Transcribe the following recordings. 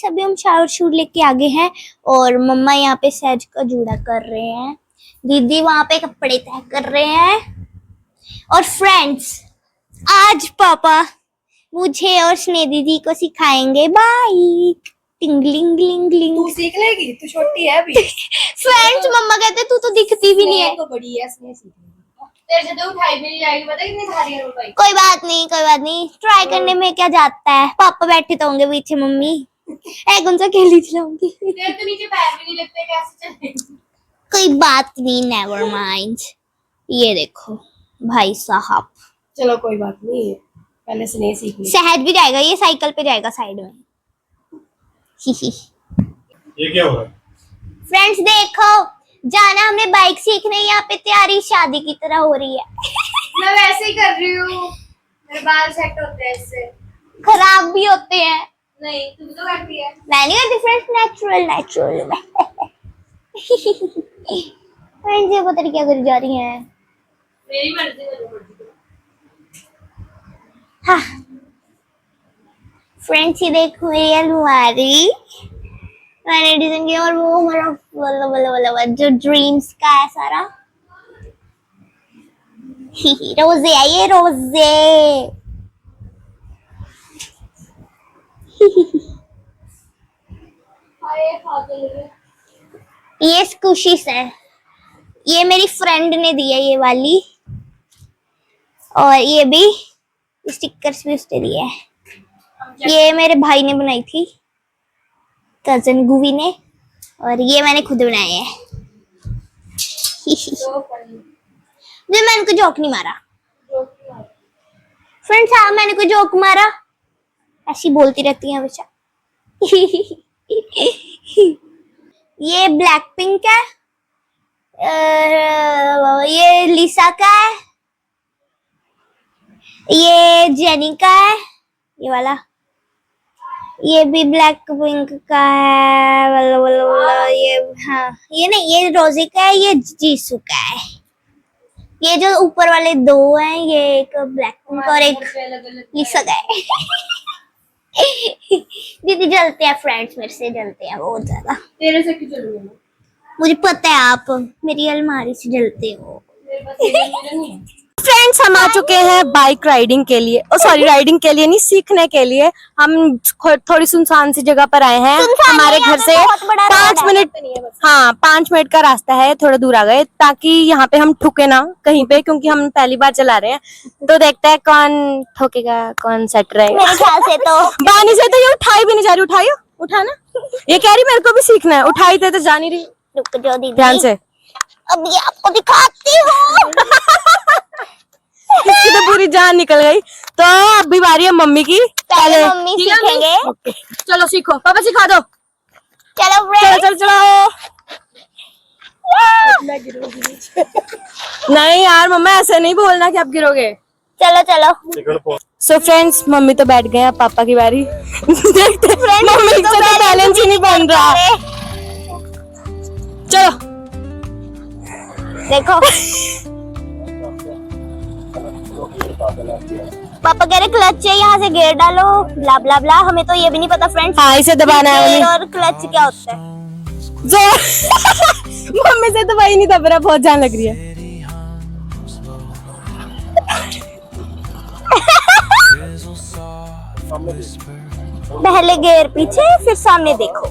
Friends अभी हम shower shoot लेके आगे हैं और मम्मा यहाँ पे सहज का जूड़ा कर रहे हैं, दीदी वहां पे कपड़े तय कर रहे हैं। और फ्रेंड्स आज पापा मुझे और स्नेह दीदी को सिखाएंगे बाइक। टिंगलिंग तू सीख लेगी, तू छोटी है अभी। फ्रेंड्स मम्मा कहते तू तो दिखती भी नहीं है। तो बड़ी है, स्नेह सीख लेगी। तेरे से तो उठाई भी नहीं जाएगी, पता कितनी भारी है वो बाइक। कोई बात नहीं, ट्राई करने में क्या जाता है। पापा बैठे तो होंगे पीछे, मम्मी एक उनसे अकेली चलाऊंगी। तेरे तो नीचे पैर भी नहीं लगते, कैसे चलेगी? कोई बात नहीं, नेवर माइंड। ये देखो भाई साहब, चलो कोई बात नहीं, पहले स्नेह सीख ले। सहज भी जाएगा, ये साइकिल पे जाएगा साइड में। ये क्या हो रहा है? फ्रेंड्स देखो, जाना हमने बाइक सीखने, यहाँ पे तैयारी शादी की तरह हो रही है। मैं वैसे ही कर रही हूँ, मेरे बाल सेट होते हैं इससे। खराब भी होते हैं। नहीं तुम तो करती है। मैं नहीं करती फ्रेंड्स, नेचुरल में। फ्रेंड्स ये पता नहीं क्या करी जा रही हैं। मेरी मर्जी है, जो मर्जी करो। हाँ फ्रेंड्स ये देखो, ये अलमारी मैंने डिजाइन किया और वो हमारा वाला जो ड्रीम्स का है सारा। रोजे है ये, रोजे। ये स्कूशीज है, ये मेरी फ्रेंड ने दिया ये वाली, और ये भी स्टिकर्स भी उसने दिए है। ये मेरे भाई ने बनाई थी, कजन गुवी ने, और ये मैंने खुद बनाए हैं। जो मैंने कोई जोक नहीं मारा फ्रेंड्स। हाँ मैंने कोई जोक मारा, ऐसी बोलती रहती है हमेशा। ये ब्लैक पिंक है, ये लिसा का है, ये जेनी का है, ये वाला, ये भी ब्लैक पिंक का है, ये हाँ ये नहीं, ये रोजी का है, ये जीसू का है। ये जो ऊपर वाले दो हैं, ये एक ब्लैक पिंक और एक लिसा का है। दीदी जलते हैं फ्रेंड्स, मेरे से जलते हैं बहुत ज्यादा। तेरे से क्यों जलूंगी मैं? मुझे पता है आप मेरी अलमारी से जलते हो। मेरे पास ये नहीं है। फ्रेंड्स हम आ चुके हैं बाइक राइडिंग के लिए, सॉरी राइडिंग के लिए नहीं, सीखने के लिए। हम थोड़ी सुनसान सी जगह पर आए हैं। हमारे घर से 5 मिनट, हाँ 5 मिनट का रास्ता है, थोड़ा दूर आ गए ताकि यहाँ पे हम ठुके ना कहीं पे, क्योंकि हम पहली बार चला रहे हैं। तो देखते हैं कौन ठोकेगा, कौन सेट रहेगा। मेरे ख्याल से तो बानी से तो ये उठाई भी नहीं जा रही। उठाइयो, उठाना। ये कह रही मेरे को भी सीखना है, उठाई थे तो जा नहीं रही। रुक जाओ दीदी, ध्यान से, अभी आपको दिखाती हूँ। इसकी तो पूरी जान निकल गई। तो अभी बारी है मम्मी की। पहले मम्मी सीखेंगे। ओके चलो सीखो, पापा सिखा दो। चलो चलो चलो चलो। नहीं यार मम्मा ऐसे नहीं बोलना कि आप गिरोगे। चलो। सो फ्रेंड्स मम्मी तो बैठ गए, अब पापा की बारी। देखते मम्मी से तो बैलेंस ही नहीं बन रहा। चलो देखो पापा कह रहे क्लच है, यहाँ से गियर डालो, ब्ला ब्ला ब्ला। हमें तो ये भी नहीं पता फ्रेंड्स। हाँ इसे दबाना है मम्मी। और क्लच क्या होता है? मम्मी से तो वही नहीं दब रहा, बहुत जान लग रही है। पहले गियर पीछे, फिर सामने देखो।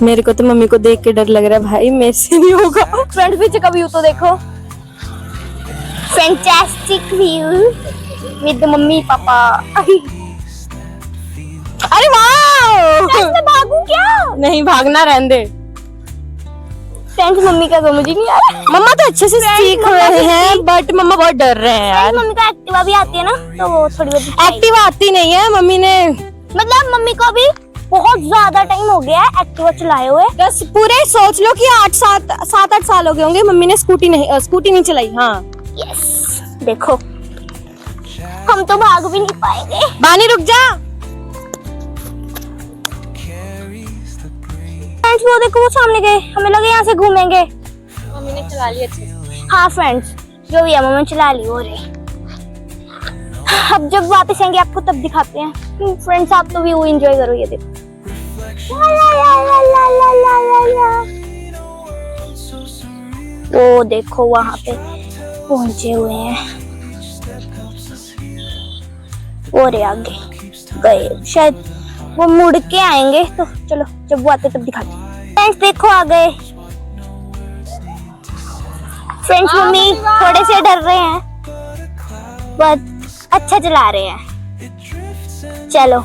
मेरे को तो मम्मी को देख के डर लग रहा है भाई, मेरे से नहीं होगा। फ्रंट पीछे का व्यू तो देखो, fantastic view with mummy papa. अरे वाह, मैं भागूं क्या? नहीं भागना, रहने दे। फ्रेंड्स मम्मी का समझ ही नहीं आ रहा। मम्मा तो अच्छे से सीख रहे हैं, बट मम्मा बहुत डर रहे हैं यार। मम्मी को एक्टिवा भी आती है ना, तो वो थोड़ी बहुत एक्टिवा आती नहीं है मम्मी ने, मतलब मम्मी को अभी बहुत ज्यादा टाइम हो गया है एक्टिवा चलाए हुए। बस पूरे सोच लो कि 7-8 साल हो गए होंगे मम्मी ने स्कूटी नहीं चलाई। हाँ यस देखो, हम तो भाग भी नहीं पाएंगे। बानी रुक जा। फ्रेंड्स वो देखो, वो सामने गए, हमें लगे यहाँ से घूमेंगे। मम्मी ने चला ली अच्छे से। हाँ फ्रेंड्स जो भी है मम्मी चला ली। हो रही अब जब वापस आएंगे आपको तब दिखाते हैं। फ्रेंड्स आप तो व्यू एंजॉय करो, ये देखो। ला ला ला ला ला ला ला ला। वो देखो वहां पे पहुंचे हुए हैं, और आगे गए, शायद वो मुड़ के आएंगे, तो चलो जब वो आते तब दिखाते। फ्रेंड्स देखो आ गए। फ्रेंड्स मम्मी थोड़े से डर रहे हैं, बहुत अच्छा चला रहे हैं। चलो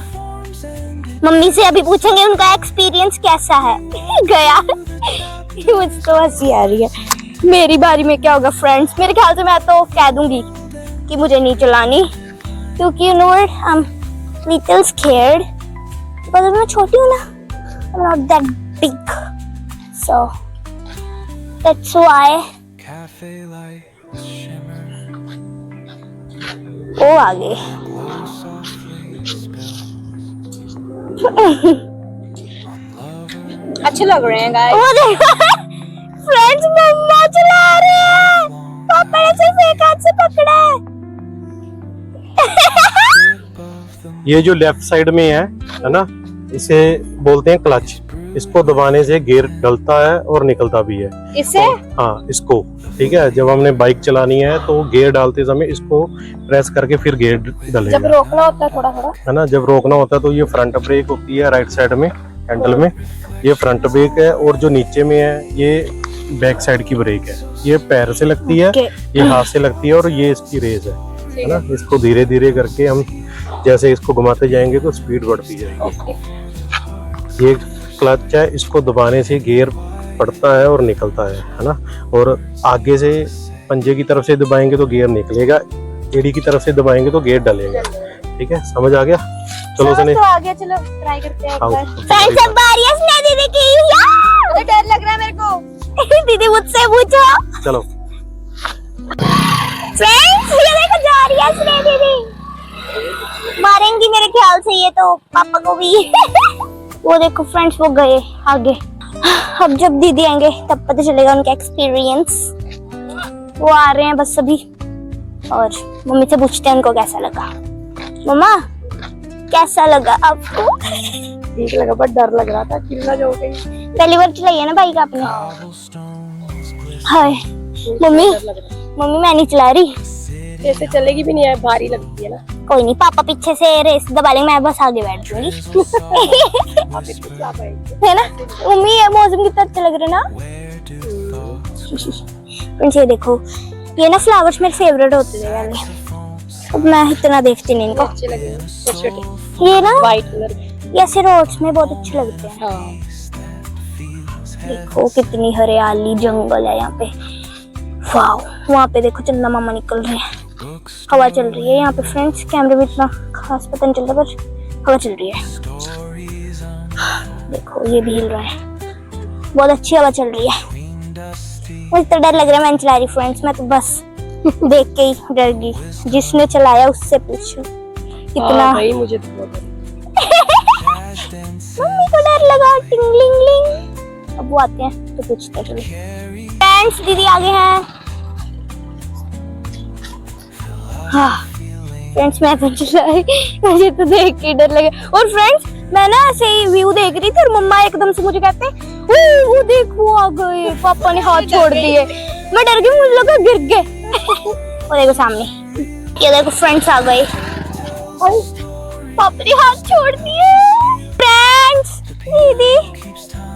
मम्मी से अभी पूछेंगे उनका एक्सपीरियंस कैसा है। गया मुझे तो हंसी आ रही है। मेरी बारी में क्या होगा फ्रेंड्स? मेरे ख्याल से मैं तो कह दूंगी कि मुझे नहीं चलानी, क्योंकि you know I am little scared, because मैं छोटी हूँ ना, I am not that big, so that's why. वो आ गए। अच्छे लग रहे हैं गाइस। वो देखो फ्रेंड्स मम्मा चला रहे हैं, पापा ने सिर्फ एक हाथ से पकड़ा है। ये जो लेफ्ट साइड में है ना, इसे बोलते हैं क्लच। इसको दबाने से गियर डलता है और निकलता भी है। इससे हाँ, इसको ठीक है। जब हमने बाइक चलानी है तो गियर डालते समय इसको प्रेस करके फिर गियर डलेगा। जब रोकना होता है थोड़ा थोड़ा, है ना, जब रोकना होता है तो ये फ्रंट ब्रेक होती है राइट साइड में हैंडल में, ये फ्रंट ब्रेक है, और जो नीचे में है ये बैक साइड की ब्रेक है। ये पैर से लगती है, ये हाथ से लगती है, और ये इसकी रेस है ना। इसको धीरे धीरे करके हम जैसे इसको घुमाते जाएंगे तो स्पीड बढ़ती जाएगी। ये क्लच है, इसको दबाने से गियर पड़ता है और निकलता है ना। और आगे से पंजे की तरफ से दबाएंगे तो गियर निकलेगा, एड़ी की तरफ से दबाएंगे तो गियर डलेगा। ठीक है, समझ आ गया? चलो सने तो आ गया, चलो ट्राई करते हैं एक बार। फ्रेंड्स अब बारी है स्ने दीदी की। मुझे डर लग रहा है मेरे को। दीदी मुझसे पूछो। चलो फ्रेंड्स ये देखो जा रही है स्ने दीदी। मारेंगी मेरे ख्याल से ये तो पापा को भी। वो देखो फ्रेंड्स वो गए आगे। अब जब दीदी आएंगे तब पता चलेगा उनका एक्सपीरियंस। वो आ रहे हैं बस अभी, और मम्मी से पूछते हैं उनको कैसा लगा। मम्मा कैसा लगा आपको? ठीक लगा, बट डर लग रहा था, कितना जो गई। पहली बार चलाई है ना बाइक आपने? हाय मम्मी, मम्मी मैं नहीं चला रही। ऐसे चलेगी भी नहीं है, भारी लगती है ना। कोई नहीं, पापा पीछे से रेस दबा लेंगे, मैं बस आगे बैठ जाऊंगी। है ना मम्मी? ये मौसम कितना अच्छा लग रहा है ना। फ्रेंड्स ये देखो, ये ना फ्लावर्स मेरे फेवरेट होते थे पहले, अब मैं इतना देखती नहीं इनको। अच्छे लगे छोटे ये ना व्हाइट कलर, ये ऐसे रोड्स में बहुत अच्छे लगते हैं। हाँ। देखो कितनी हरियाली जंगल है यहाँ पे। वाओ, वहाँ पे देखो चंदा मामा निकल रहे हैं, हवा चल रही है यहाँ पे। फ्रेंड्स कैमरे में इतना खास पता नहीं चलता, पर हवा चल रही है। देखो ये भी हिल रहा है, बहुत अच्छी हवा चल रही है। मुझे तो डर लग रहा है, मैं नहीं चला रही फ्रेंड्स, मैं तो बस देख के ही डर गई। जिसने चलाया उससे पूछो कितना। भाई मुझे तो बहुत मम्मी को डर लगा। टिंगलिंगलिंग। अब वो आते हैं तो पूछते हैं। चलो फ्रेंड्स दीदी आगे हैं। हाँ फ्रेंड्स मैं तो चलाई, मुझे तो देख के डर लगे। और फ्रेंड्स मैं ना ऐसे ही व्यू देख रही थी और मम्मा एकदम से मुझे कहते हैं वो देख वो आ गए, पापा ने हाथ छोड़ दिए। मैं डर गई, मुझे लगा गिर गए। वो देखो सामने, ये देखो फ्रेंड्स आ गए। पापा ने हाथ छोड़ दिए। फ्रेंड्स दीदी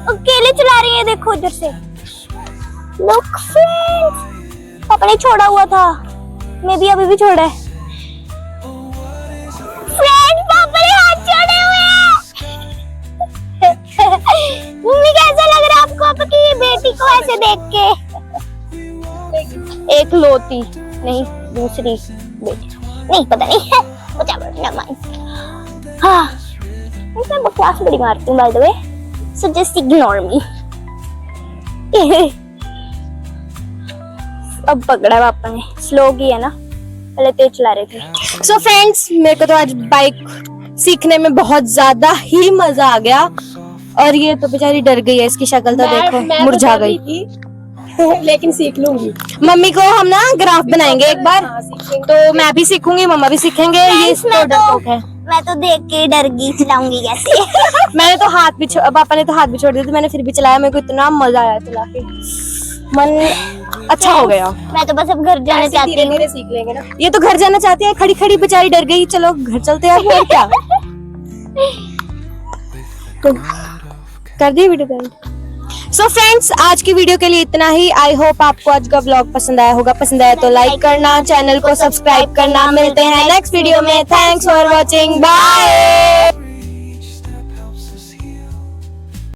अकेले चला रही है, देखो इधर से। लुक फ्रेंड्स, पापा ने छोड़ा हुआ था, मैं भी अभी भी छोड़ा है। फ्रेंड्स पापा ने हाथ छोड़े हुए हैं। मम्मी कैसा लग रहा है आपको आपकी बेटी को ऐसे देख के? एक लोती नहीं, दूसरी बेटी नहीं, पता नहीं है हाँ मैं बकवास बड़ी मारती हूँ by the way, so just ignore me. अब पकड़ा है पापा ने, स्लो की है ना, पहले तेज चला रहे थे। सो फ्रेंड्स मेरे को तो आज बाइक सीखने में बहुत ज्यादा ही मजा आ गया, और ये तो बेचारी डर गई है, इसकी शक्ल तो देखो मुरझा गई। लेकिन सीख लूंगी। मम्मी को हम ना ग्राफ बनाएंगे एक बार, तो मैं भी सीखूंगी, मम्मा भी सीखेंगे। ये तो डरपोक है। मैं तो देख के ही डर गई, चलाऊंगी कैसे। मैंने तो हाथ भी पापा ने तो हाथ भी छोड़ दिया था, मैंने फिर भी चलाया, मेरे को इतना मजा आया चला के, मन अच्छा हो गया। मैं तो बस अब घर जाना चाहती हूँ। धीरे सीख लेंगे ना। ये तो घर जाना चाहती है, खड़ी खड़ी बेचारी डर गई, चलो घर चलते हैं और क्या। कर दिए वीडियो। सो फ्रेंड्स, आज की वीडियो के लिए इतना ही। आई होप आपको आज का व्लॉग पसंद आया होगा। पसंद आया तो लाइक करना, चैनल को सब्सक्राइब करना। मिलते हैं नेक्स्ट वीडियो में। Thanks for watching, bye.